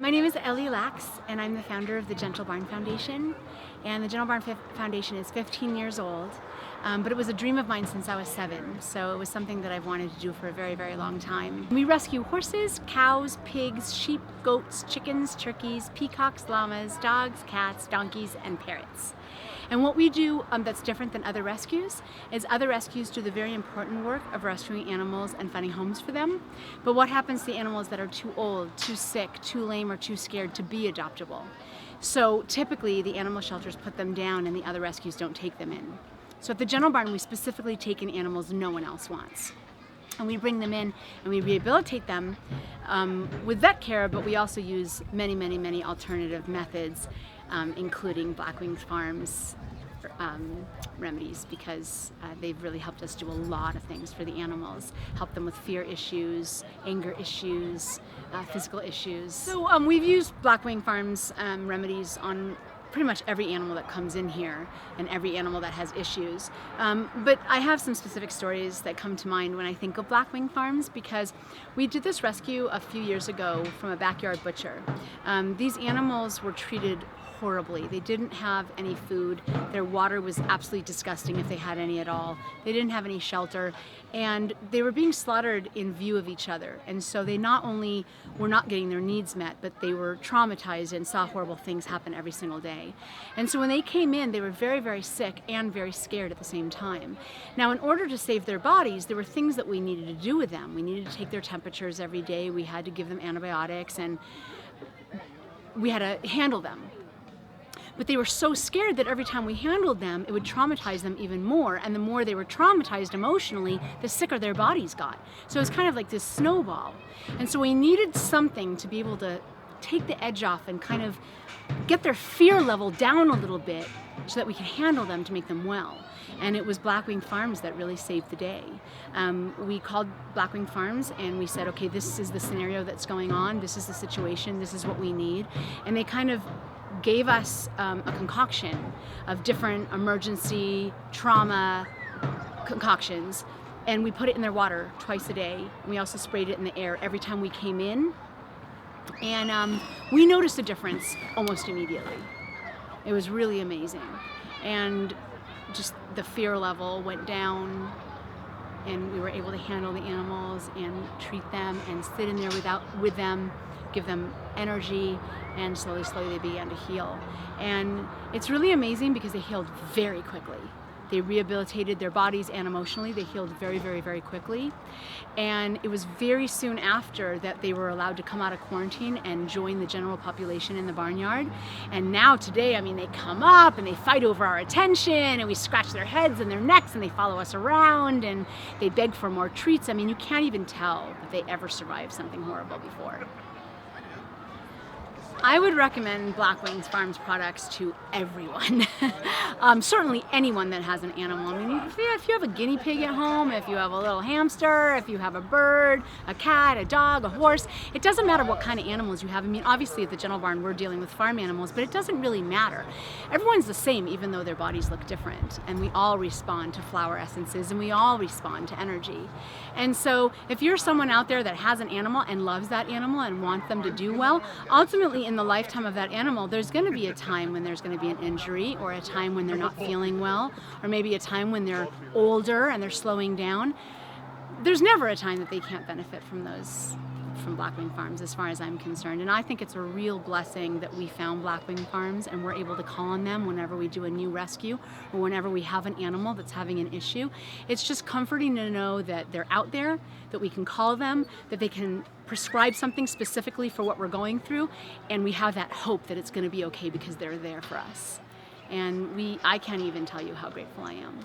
My name is Ellie, and I'm the founder of the Gentle Barn Foundation. And the Gentle Barn Foundation is 15 years old, but it was a dream of mine since I was 7, so it was something that I've wanted to do for a very, very long time. We rescue horses, cows, pigs, sheep, goats, chickens, turkeys, peacocks, llamas, dogs, cats, donkeys, and parrots. And what we do that's different than other rescues is other rescues do the very important work of rescuing animals and finding homes for them. But what happens to the animals that are too old, too sick, too lame, or too scared to be adoptable? So typically the animal shelters put them down and the other rescues don't take them in. So at the Gentle Barn, we specifically take in animals no one else wants. And we bring them in and we rehabilitate them with vet care, but we also use many, many, many alternative methods, including BlackWing Farms remedies, because they've really helped us do a lot of things for the animals, help them with fear issues, anger issues, physical issues. So we've used BlackWing Farms remedies on pretty much every animal that comes in here and every animal that has issues. But I have some specific stories that come to mind when I think of BlackWing Farms, because we did this rescue a few years ago from a backyard butcher. These animals were treated horribly. They didn't have any food. Their water was absolutely disgusting if they had any at all. They didn't have any shelter, and they were being slaughtered in view of each other. And so they not only were not getting their needs met, but they were traumatized and saw horrible things happen every single day. And so when they came in, they were very, very sick and very scared at the same time. Now, in order to save their bodies, there were things that we needed to do with them. We needed to take their temperatures every day. We had to give them antibiotics, and we had to handle them. But they were so scared that every time we handled them, it would traumatize them even more. And the more they were traumatized emotionally, the sicker their bodies got. So it was kind of like this snowball. And so we needed something to be able to take the edge off and kind of get their fear level down a little bit so that we could handle them to make them well. And it was BlackWing Farms that really saved the day. We called BlackWing Farms and we said, okay, this is the scenario that's going on, this is the situation, this is what we need. And they kind of gave us a concoction of different emergency trauma concoctions, and we put it in their water twice a day. We also sprayed it in the air every time we came in, and we noticed a difference almost immediately. It was really amazing, and just the fear level went down, and we were able to handle the animals and treat them and sit in there with them, give them energy, and slowly they began to heal. And it's really amazing because they healed very quickly. They rehabilitated their bodies and emotionally. They healed very, very, very quickly. And it was very soon after that they were allowed to come out of quarantine and join the general population in the barnyard. And now today, I mean, they come up and they fight over our attention, and we scratch their heads and their necks, and they follow us around, and they beg for more treats. I mean, you can't even tell that they ever survived something horrible before. I would recommend BlackWing Farms products to everyone. Certainly anyone that has an animal. I mean, if you have a guinea pig at home, if you have a little hamster, if you have a bird, a cat, a dog, a horse, it doesn't matter what kind of animals you have. I mean, obviously at the Gentle Barn we're dealing with farm animals, but it doesn't really matter. Everyone's the same, even though their bodies look different. And we all respond to flower essences, and we all respond to energy. And so if you're someone out there that has an animal and loves that animal and wants them to do well, ultimately in the lifetime of that animal, there's going to be a time when there's going to be an injury, or a time when they're not feeling well, or maybe a time when they're older and they're slowing down. There's never a time that they can't benefit from BlackWing Farms, as far as I'm concerned. And I think it's a real blessing that we found BlackWing Farms and we're able to call on them whenever we do a new rescue or whenever we have an animal that's having an issue. It's just comforting to know that they're out there, that we can call them, that they can prescribe something specifically for what we're going through, and we have that hope that it's going to be okay because they're there for us. And I can't even tell you how grateful I am.